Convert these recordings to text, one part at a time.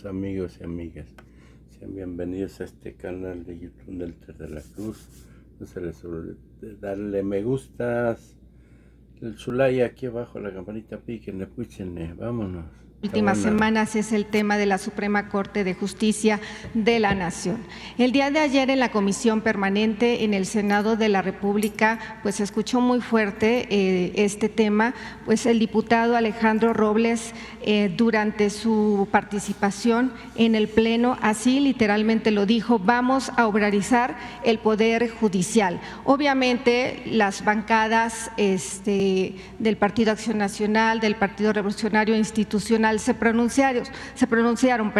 Amigos y amigas, sean bienvenidos a este canal de YouTube del Ter de la Cruz. No se les olvide darle me gustas, su like aquí abajo, la campanita, píquenle, púchenle, vámonos. Últimas semanas es el tema de la Suprema Corte de Justicia de la Nación. El día de ayer en la Comisión Permanente en el Senado de la República, pues se escuchó muy fuerte este tema, pues el diputado Alejandro Robles durante su participación en el Pleno, así literalmente lo dijo: vamos a obrarizar el Poder Judicial. Obviamente las bancadas del Partido Acción Nacional, del Partido Revolucionario Institucional, se pronunciaron,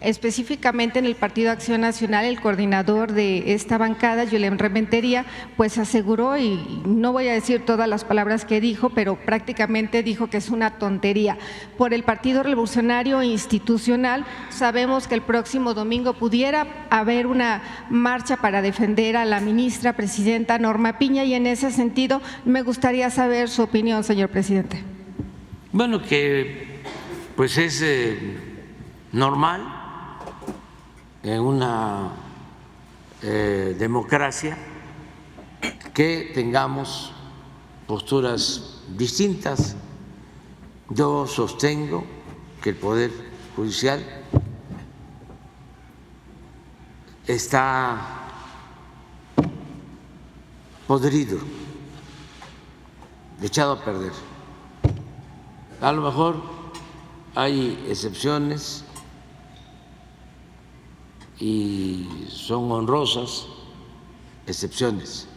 específicamente en el Partido Acción Nacional. El coordinador de esta bancada, Julen Rementería, pues aseguró, y no voy a decir todas las palabras que dijo, pero prácticamente dijo que es una tontería. Por el Partido Revolucionario Institucional, sabemos que el próximo domingo pudiera haber una marcha para defender a la ministra presidenta Norma Piña, y en ese sentido me gustaría saber su opinión, señor presidente. Bueno, que pues es normal en una democracia que tengamos posturas distintas. Yo sostengo que el Poder Judicial está podrido, echado a perder. A lo mejor hay excepciones y son honrosas excepciones,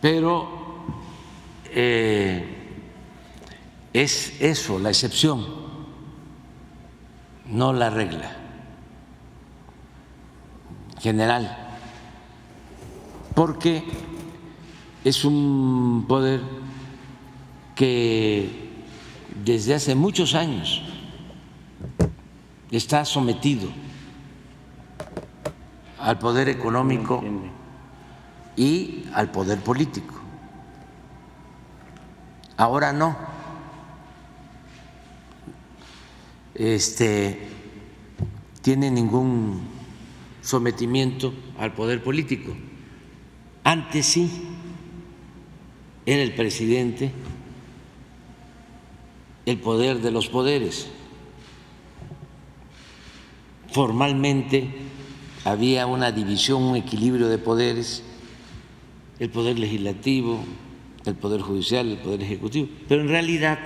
pero es eso, la excepción, no la regla general, porque es un poder que desde hace muchos años está sometido al poder económico y al poder político. Ahora no. Tiene ningún sometimiento al poder político. Antes sí, era el presidente el poder de los poderes. Formalmente había una división, un equilibrio de poderes: el poder legislativo, el poder judicial, el poder ejecutivo. Pero en realidad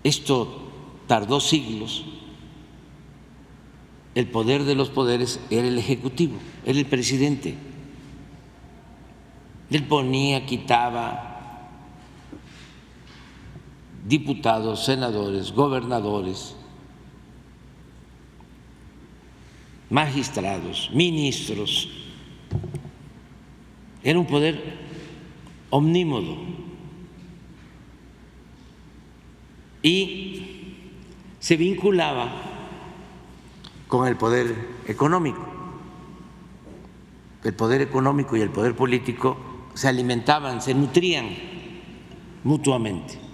esto tardó siglos. El poder de los poderes era el ejecutivo, era el presidente. Él ponía, quitaba diputados, senadores, gobernadores, magistrados, ministros. Era un poder omnímodo y se vinculaba con el poder económico. El poder económico y el poder político se alimentaban, se nutrían mutuamente.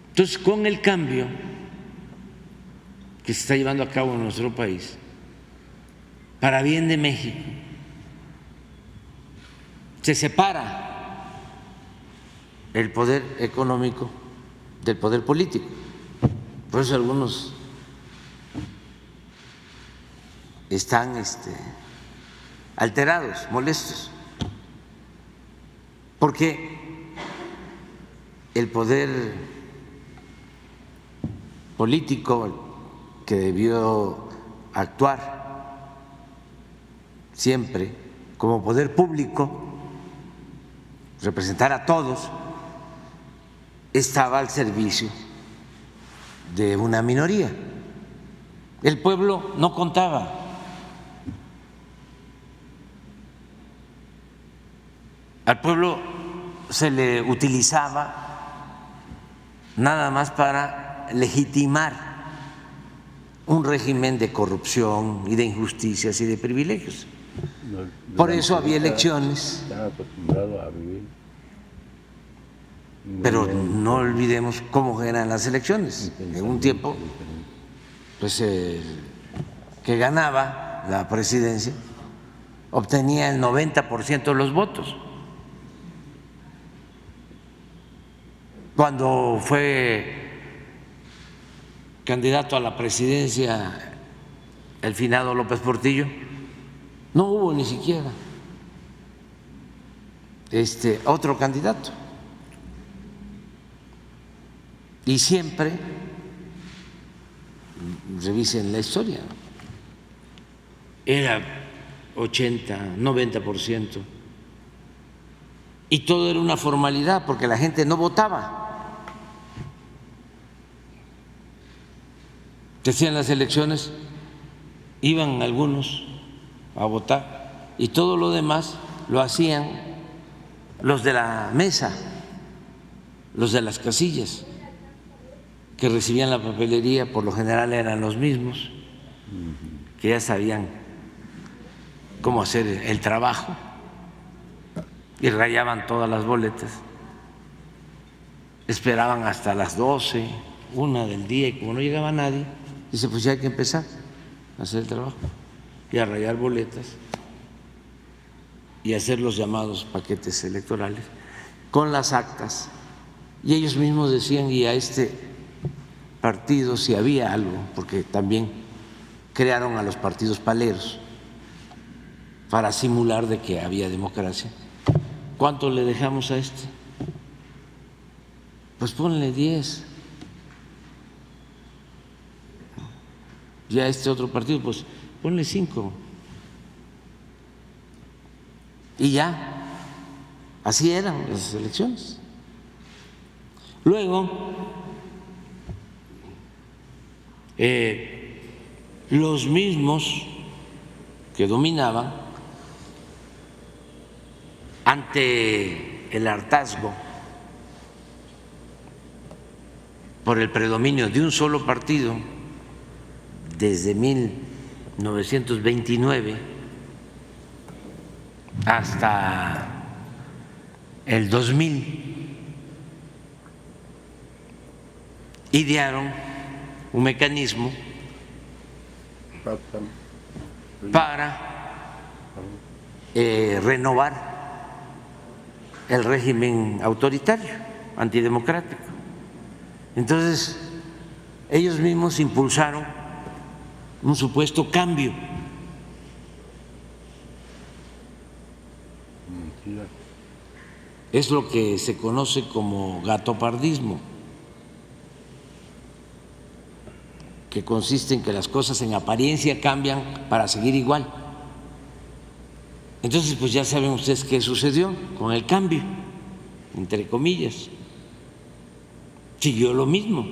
Entonces, con el cambio que se está llevando a cabo en nuestro país, para bien de México, se separa el poder económico del poder político. Por eso algunos están alterados, molestos, porque el poder político, que debió actuar siempre como poder público, representar a todos, estaba al servicio de una minoría. El pueblo no contaba. Al pueblo se le utilizaba nada más para legitimar un régimen de corrupción y de injusticias y de privilegios. Por eso había elecciones. Están acostumbrados a vivir Pero no olvidemos cómo eran las elecciones. En un tiempo, pues que ganaba la presidencia obtenía el 90% de los votos. Cuando fue candidato a la presidencia el finado López Portillo, no hubo ni siquiera otro candidato. Y siempre, revisen la historia, era 80, 90%. Y todo era una formalidad porque la gente no votaba. Decían las elecciones, iban algunos a votar y todo lo demás lo hacían los de la mesa, los de las casillas, que recibían la papelería, por lo general eran los mismos, que ya sabían cómo hacer el trabajo y rayaban todas las boletas. Esperaban hasta las 12, 1 del día, y como no llegaba nadie, dice, pues ya hay que empezar a hacer el trabajo y a rayar boletas y a hacer los llamados paquetes electorales con las actas. Y ellos mismos decían, y a este partido si había algo, porque también crearon a los partidos paleros para simular de que había democracia. ¿Cuánto le dejamos a este? Pues ponle 10. Y a este otro partido, pues ponle 5. Y ya, así eran las elecciones. Luego, los mismos que dominaban, ante el hartazgo por el predominio de un solo partido desde 1929 hasta el 2000, idearon un mecanismo para renovar el régimen autoritario, antidemocrático. Entonces, ellos mismos impulsaron un supuesto cambio. Es lo que se conoce como gatopardismo, que consiste en que las cosas en apariencia cambian para seguir igual. Entonces, pues ya saben ustedes qué sucedió con el cambio, entre comillas. Siguió lo mismo,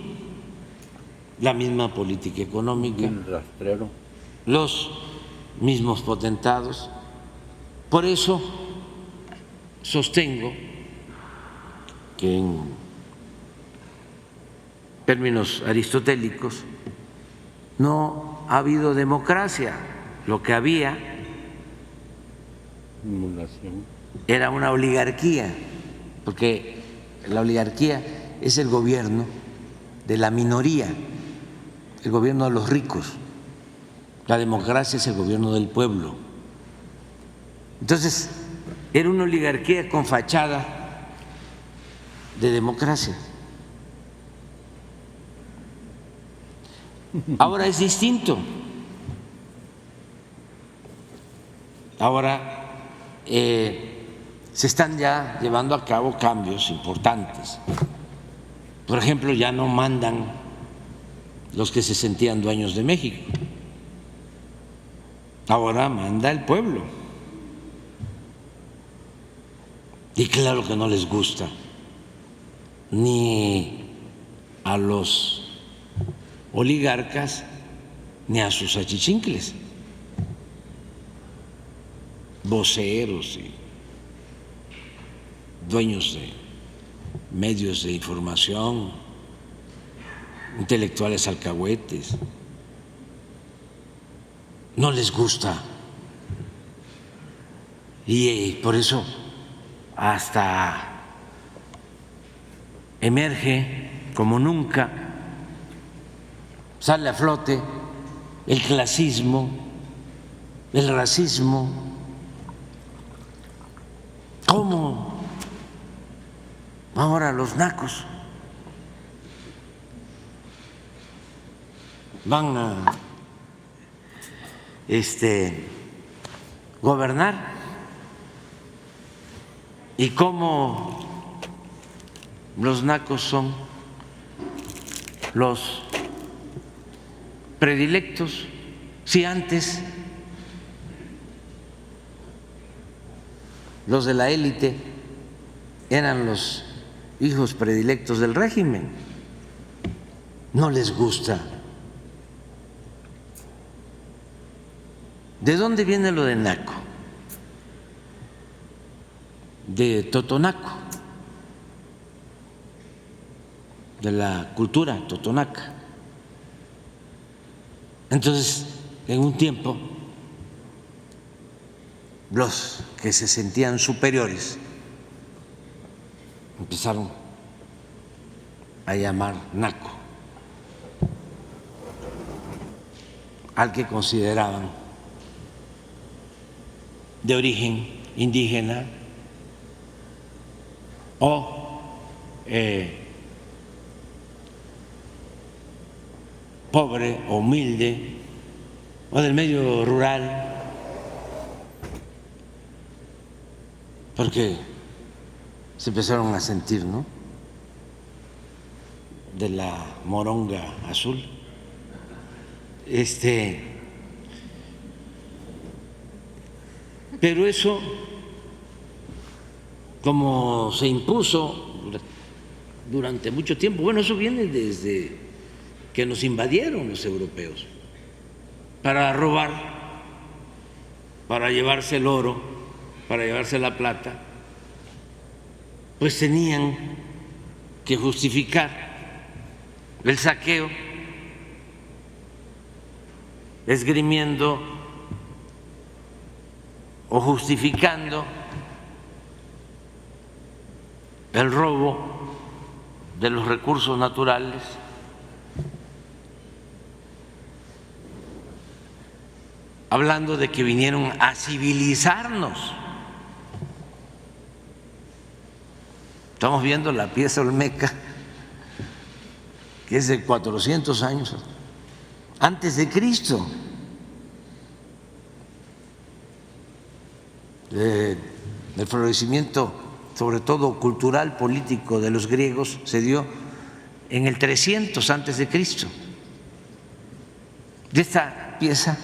la misma política económica, el rastrero, los mismos potentados. Por eso sostengo que en términos aristotélicos no ha habido democracia. Lo que había emulación. era una oligarquía, porque la oligarquía es el gobierno de la minoría, el gobierno de los ricos. La democracia es el gobierno del pueblo. Entonces, era una oligarquía con fachada de democracia. Ahora es distinto. Ahora se están ya llevando a cabo cambios importantes. Por ejemplo, ya no mandan los que se sentían dueños de México. Ahora manda el pueblo. Y claro que no les gusta ni a los oligarcas ni a sus achichincles, voceros y dueños de medios de información, intelectuales alcahuetes. No les gusta. Y por eso hasta emerge como nunca, sale a flote el clasismo, el racismo. ¿Cómo ahora los nacos van a gobernar? ¿Y cómo los nacos son los predilectos? Si antes los de la élite eran los hijos predilectos del régimen. No les gusta. ¿De dónde viene lo de naco? De totonaco, de la cultura totonaca. Entonces, en un tiempo, los que se sentían superiores empezaron a llamar naco al que consideraban de origen indígena o pobre o humilde o del medio rural, porque se empezaron a sentir, ¿no?, de la moronga azul. Pero eso, como se impuso durante mucho tiempo, bueno, eso viene desde que nos invadieron los europeos para robar, para llevarse el oro, para llevarse la plata, pues tenían que justificar el saqueo esgrimiendo o justificando el robo de los recursos naturales, hablando de que vinieron a civilizarnos. Estamos viendo la pieza olmeca, que es de 400 años antes de Cristo. El florecimiento, sobre todo cultural, político, de los griegos se dio en el 300 antes de Cristo. De esta pieza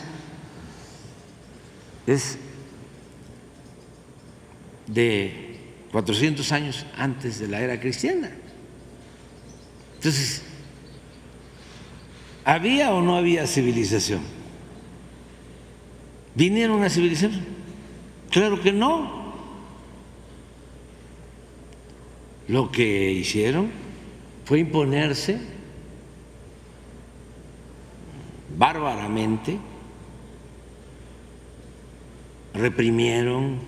es de 400 años antes de la era cristiana. Entonces, ¿había o no había civilización? ¿Vinieron a civilización? Claro que no. Lo que hicieron fue imponerse bárbaramente, reprimieron,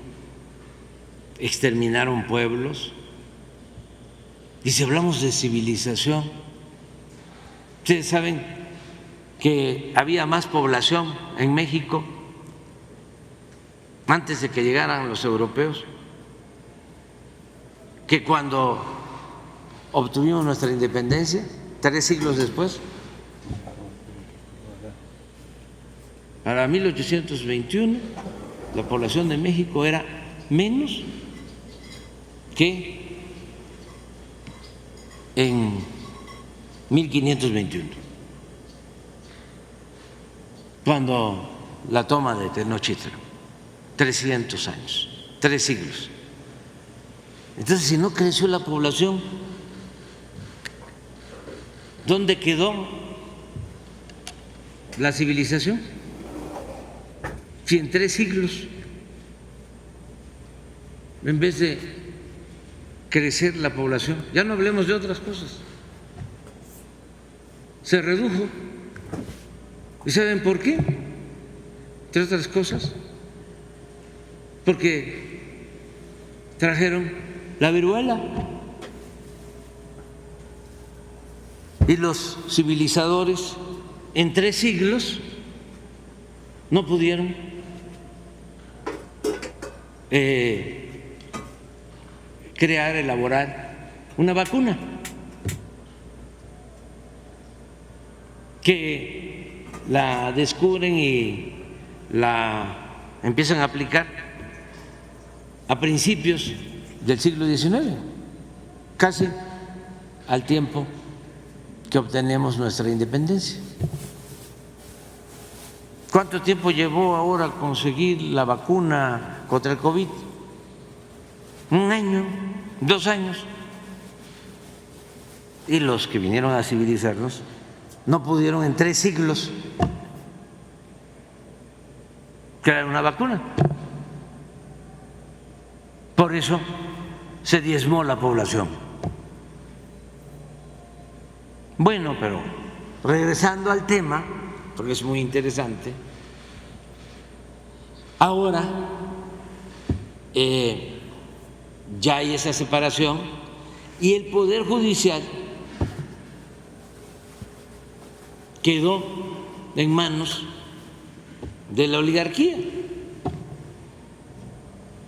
exterminaron pueblos. Y si hablamos de civilización, ustedes saben que había más población en México antes de que llegaran los europeos que cuando obtuvimos nuestra independencia, 3 siglos después. Para 1821 la población de México era menos que en 1521, cuando la toma de Tenochtitlan. 300 años, 3 siglos. Entonces, si no creció la población, ¿dónde quedó la civilización? Si en 3 siglos, en vez de crecer la población, ya no hablemos de otras cosas, se redujo. ¿Y saben por qué? Entre otras cosas, porque trajeron la viruela. Y los civilizadores en 3 siglos no pudieron crear, elaborar una vacuna que la descubren y la empiezan a aplicar a principios del siglo XIX, casi al tiempo que obtenemos nuestra independencia. ¿Cuánto tiempo llevó ahora conseguir la vacuna contra el COVID? 1 año, 2 años. Y los que vinieron a civilizarnos no pudieron en 3 siglos crear una vacuna. Por eso se diezmó la población. Bueno, pero regresando al tema, porque es muy interesante, ahora ya hay esa separación y el Poder Judicial quedó en manos de la oligarquía,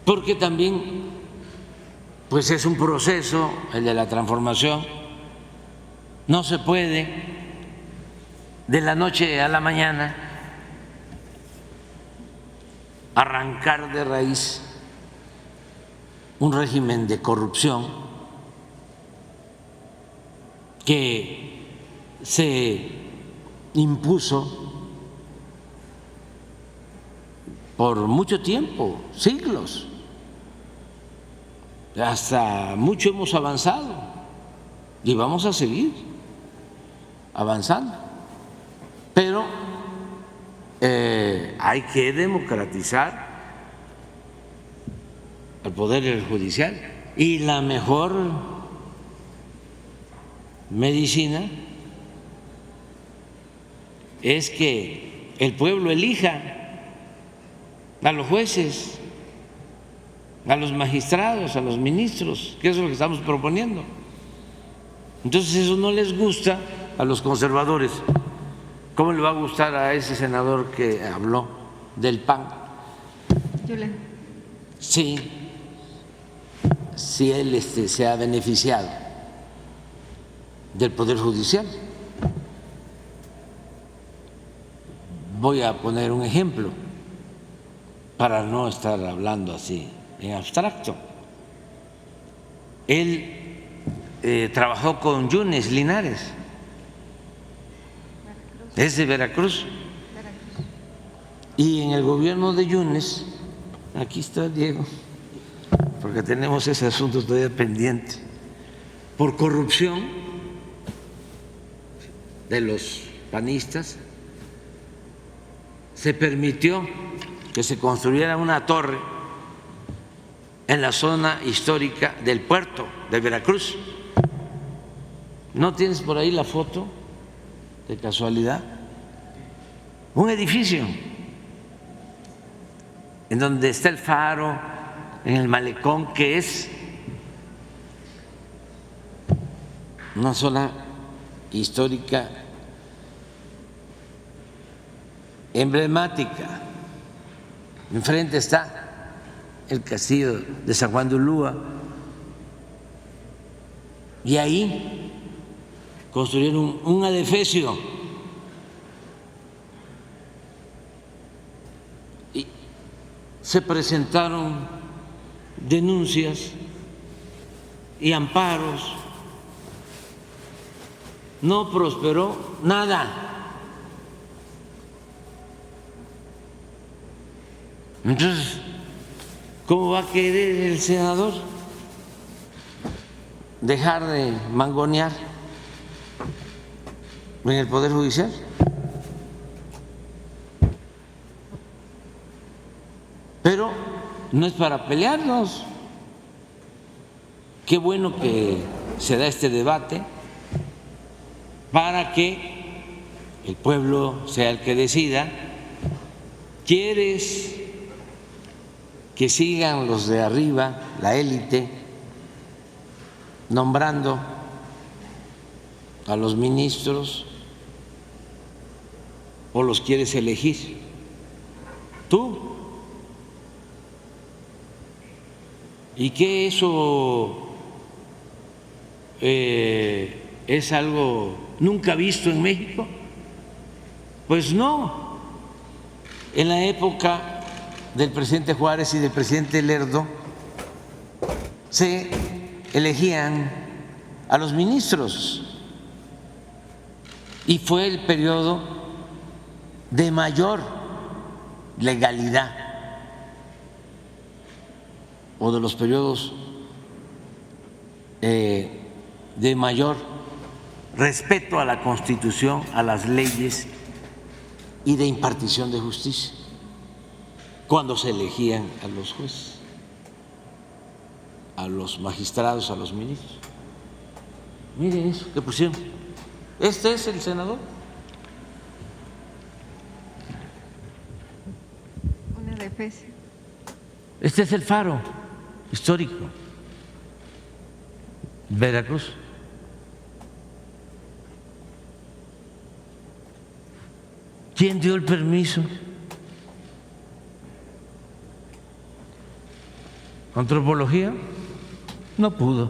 porque también pues es un proceso, el de la transformación. No se puede de la noche a la mañana arrancar de raíz un régimen de corrupción que se impuso por mucho tiempo, siglos. Hasta mucho hemos avanzado y vamos a seguir avanzando, pero hay que democratizar el poder judicial, y la mejor medicina es que el pueblo elija a los jueces, a los magistrados, a los ministros, que es lo que estamos proponiendo. Entonces eso no les gusta a los conservadores. ¿Cómo le va a gustar a ese senador que habló del PAN? Sí, si él se ha beneficiado del Poder Judicial. Voy a poner un ejemplo para no estar hablando así en abstracto. Él trabajó con Yunes Linares, es de Veracruz, y en el gobierno de Yunes, aquí está Diego, porque tenemos ese asunto todavía pendiente, por corrupción de los panistas, se permitió que se construyera una torre en la zona histórica del puerto de Veracruz. ¿No tienes por ahí la foto, de casualidad? Un edificio en donde está el faro, en el malecón, que es una zona histórica emblemática. Enfrente está el castillo de San Juan de Ulúa, y ahí construyeron un adefesio y se presentaron denuncias y amparos. No prosperó nada. Entonces, ¿cómo va a querer el senador dejar de mangonear en el Poder Judicial? Pero no es para pelearnos. Qué bueno que se da este debate para que el pueblo sea el que decida. ¿Quieres que sigan los de arriba, la élite, nombrando a los ministros o los quieres elegir tú. ¿Y que eso es algo nunca visto en México? Pues no. En la época del presidente Juárez y del presidente Lerdo se elegían a los ministros y fue el periodo de mayor legalidad o de los periodos de mayor respeto a la Constitución, a las leyes y de impartición de justicia, cuando se elegían a los jueces, a los magistrados, a los ministros. Miren eso que pusieron. Este es el senador. Una defensa. Este es el faro histórico. Veracruz. ¿Quién dio el permiso? ¿Antropología? No pudo.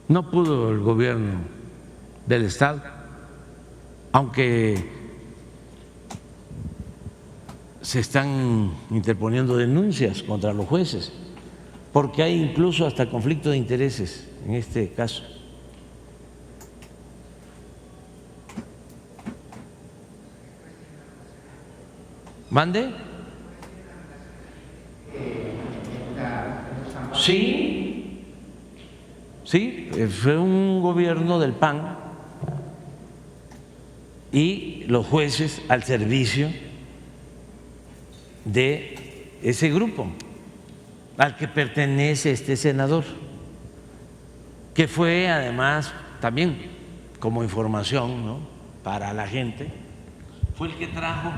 No pudo el gobierno del Estado, aunque se están interponiendo denuncias contra los jueces, porque hay incluso hasta conflicto de intereses en este caso. ¿Mande? Sí, sí, fue un gobierno del PAN y los jueces al servicio de ese grupo al que pertenece este senador, que fue además también como información, ¿no?, para la gente, fue el que trajo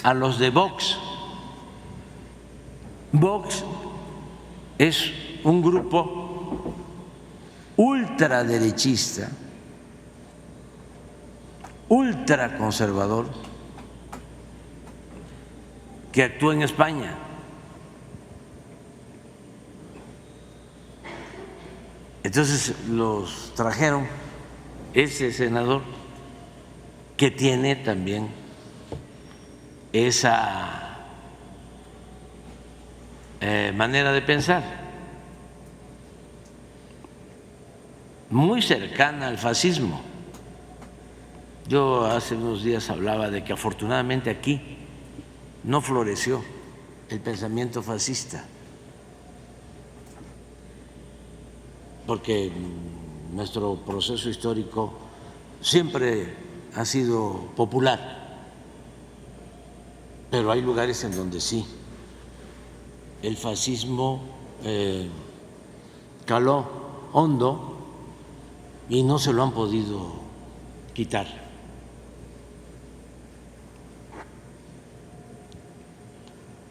a los de Vox. Vox es un grupo ultraderechista, ultraconservador, que actúa en España. Entonces los trajeron ese senador que tiene también esa manera de pensar muy cercana al fascismo. Yo hace unos días hablaba de que afortunadamente aquí no floreció el pensamiento fascista, porque nuestro proceso histórico siempre ha sido popular, pero hay lugares en donde sí, el fascismo caló hondo y no se lo han podido quitar.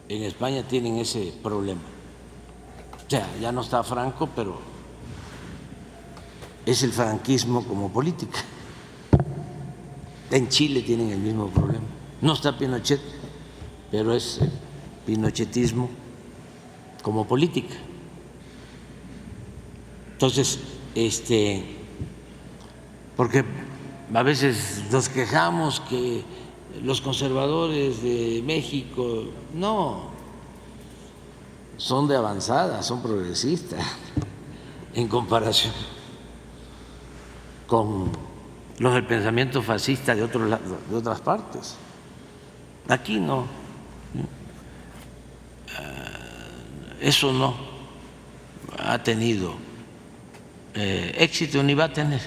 En España tienen ese problema. O sea, ya no está Franco, pero es el franquismo como política. En Chile tienen el mismo problema. No está Pinochet, pero es el pinochetismo como política. Entonces, porque a veces nos quejamos que los conservadores de México, no, son de avanzada, son progresistas en comparación con los del pensamiento fascista de otras partes. Aquí no, eso no ha tenido éxito ni va a tener,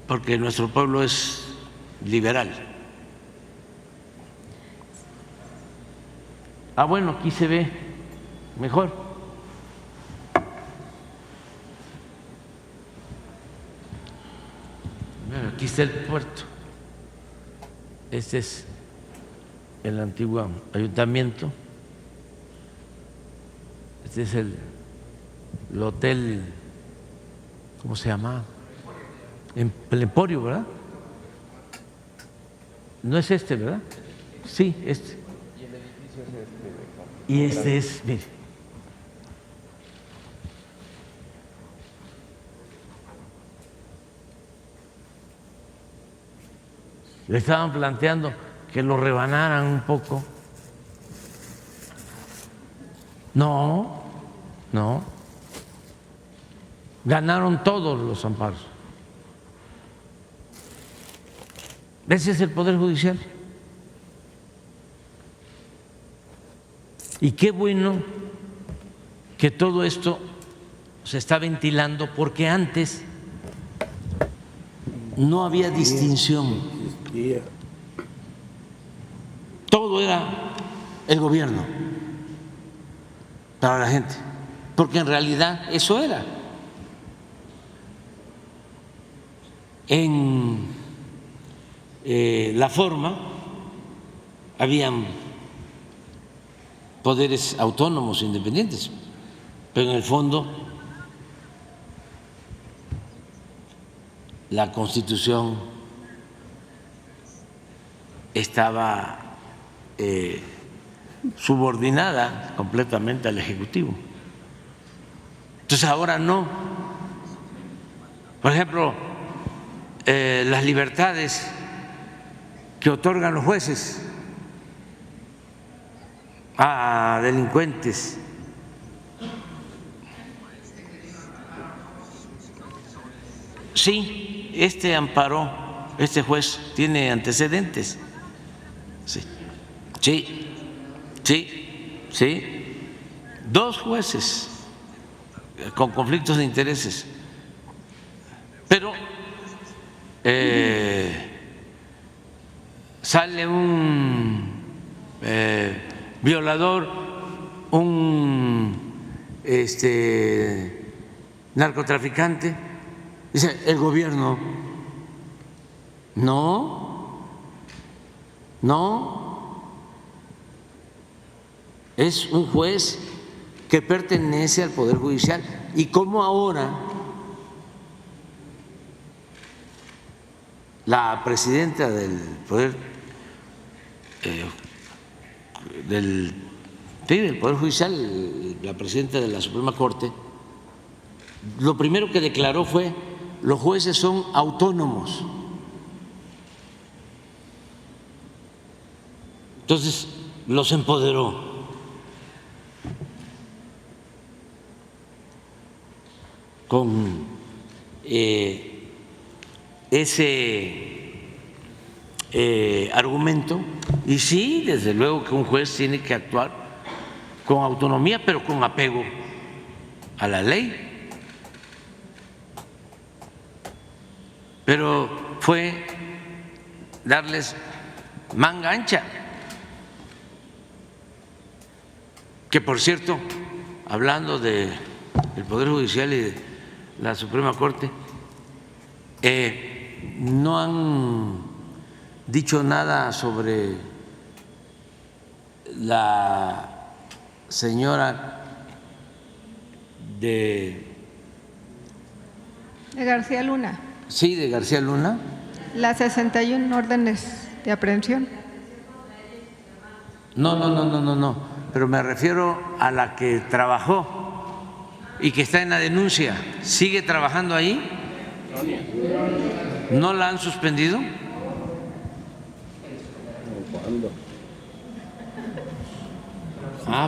porque nuestro pueblo es liberal. Ah, bueno, aquí se ve mejor. Bueno, aquí está el puerto. Este es el antiguo ayuntamiento. Este es el hotel, ¿cómo se llama? El Emporio, ¿verdad? No es este, ¿verdad? Sí, este. Y este es, mire. Le estaban planteando que lo rebanaran un poco. No, no. Ganaron todos los amparos. Ese es el Poder Judicial. Y qué bueno que todo esto se está ventilando, porque antes no había distinción. Todo era el gobierno para la gente, porque en realidad eso era. En la forma habían poderes autónomos independientes, pero en el fondo la Constitución estaba subordinada completamente al Ejecutivo. Entonces ahora no. Por ejemplo, las libertades que otorgan los jueces a delincuentes, sí, este amparó, este juez tiene antecedentes, sí, sí, sí, sí, 2 jueces con conflictos de intereses, pero sale un violador, un narcotraficante, dice el gobierno, no, es un juez que pertenece al Poder Judicial. Y como ahora la presidenta del Poder del Poder Judicial, la presidenta de la Suprema Corte, lo primero que declaró fue: los jueces son autónomos. Entonces los empoderó. Con ese argumento. Y sí, desde luego que un juez tiene que actuar con autonomía, pero con apego a la ley. Pero fue darles manga ancha. Que por cierto, hablando del Poder Judicial y de la Suprema Corte, no han dicho nada sobre la señora de García Luna. Sí, de García Luna. Las 61 órdenes de aprehensión. No, pero me refiero a la que trabajó y que está en la denuncia. ¿Sigue trabajando ahí? ¿No la han suspendido? ¿Cuándo?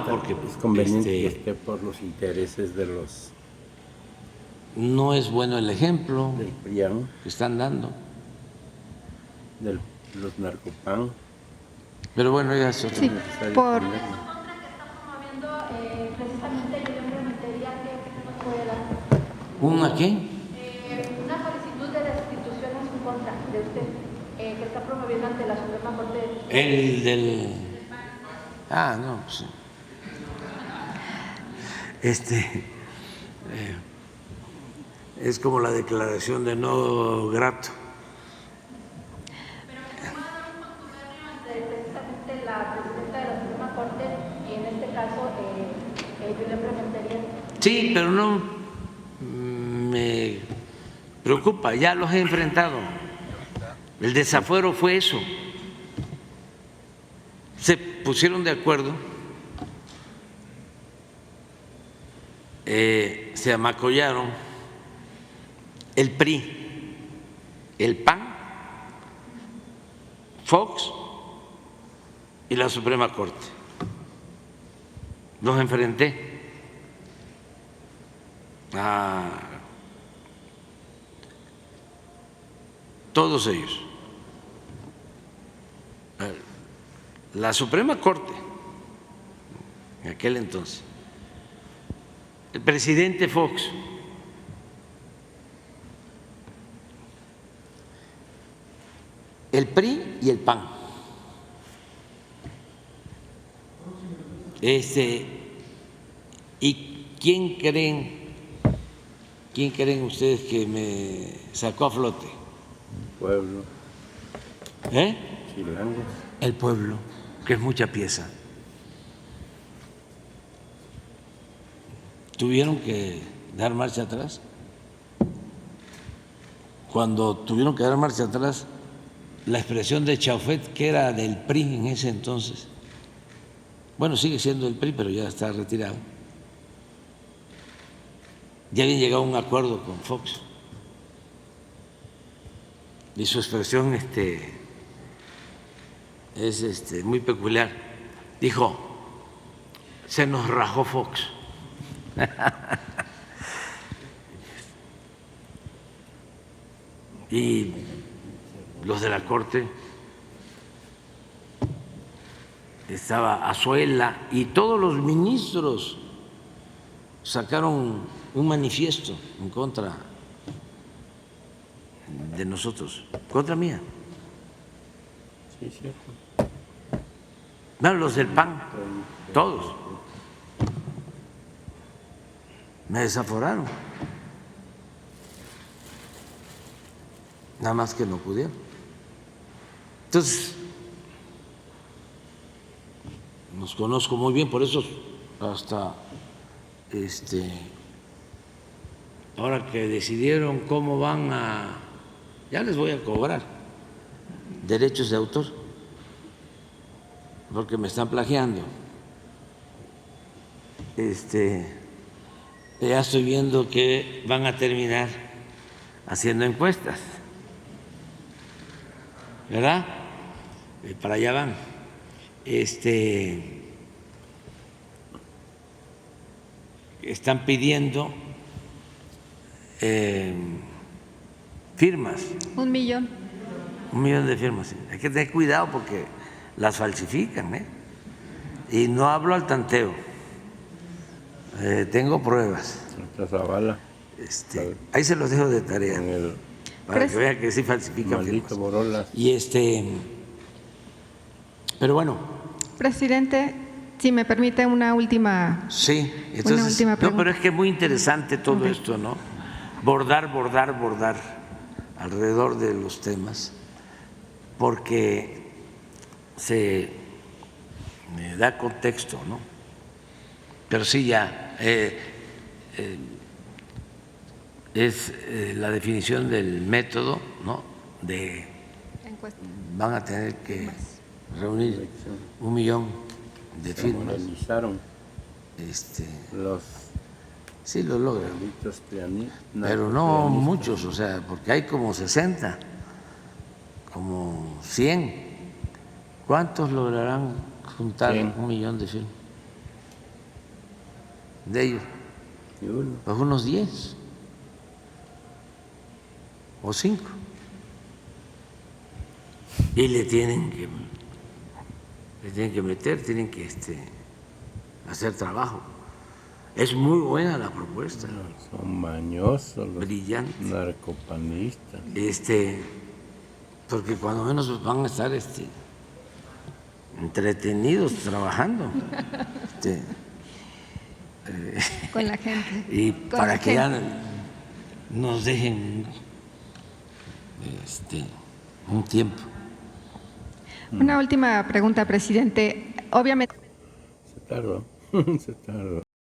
Porque es conveniente que esté por los intereses de los no es bueno el ejemplo del PRIAN, que están dando. de los narcopan. Pero bueno, ya es otro. Sí, por ¿Una qué? Una solicitud de destitución en su contra de usted, que está promoviendo ante la Suprema Corte. El del... no, pues... es como la declaración de no grato. Pero que se pueda dar un contubernio ante precisamente la presidenta de la Suprema Corte y en este caso yo le pregunté Sí, pero no me preocupa, ya los he enfrentado. El desafuero fue eso. Se pusieron de acuerdo, se amacollaron el PRI, el PAN, Fox y la Suprema Corte. Los enfrenté a todos ellos. La Suprema Corte, en aquel entonces, el presidente Fox, el PRI y el PAN. ¿Y quién creen ustedes que me sacó a flote? Pueblo, chilangos. El pueblo, que es mucha pieza. Tuvieron que dar marcha atrás. Cuando tuvieron que dar marcha atrás, la expresión de Chaufet, que era del PRI en ese entonces, bueno, sigue siendo del PRI, pero ya está retirado, ya habían llegado a un acuerdo con Fox. Y su expresión es muy peculiar. Dijo, se nos rajó Fox. Y los de la Corte, estaba Azuela y todos los ministros sacaron un manifiesto en contra de nosotros, contra mía. Sí, cierto. No, los del PAN, todos. Me desaforaron. Nada más que no pudieron. Entonces, nos conozco muy bien, por eso hasta ahora que decidieron cómo van a, ya les voy a cobrar derechos de autor, porque me están plagiando. Ya estoy viendo que van a terminar haciendo encuestas, ¿verdad? Para allá van. Están pidiendo firmas. 1 millón. 1 millón de firmas. Sí. Hay que tener cuidado porque las falsifican, ¿eh? Y no hablo al tanteo. Tengo pruebas. Zavala, Ahí se los dejo de tarea para que vean que sí falsifican maldito firmas. Borolas. Y pero bueno. Presidente, si me permite una última. Sí, entonces, última pregunta. no, pero es que es muy interesante todo esto, ¿no? Bordar alrededor de los temas, porque se da contexto, ¿no? Pero sí ya es la definición del método, ¿no? Van a tener que reunir 1 millón de Se firmas. moralizaron los Sí, lo logran, delitos pero no muchos, o sea, porque hay como 60, como 100. ¿Cuántos lograrán juntar 1 millón de firmas? De ellos, pues unos 10 o 5. Y le tienen que meter, tienen que hacer trabajo. Es muy buena la propuesta. Son mañosos, los brillante, narcopanistas. Porque cuando menos van a estar entretenidos trabajando. Con la gente. Y para que ya nos dejen un tiempo. Una última pregunta, presidente. Obviamente. Se tardó, se tardó.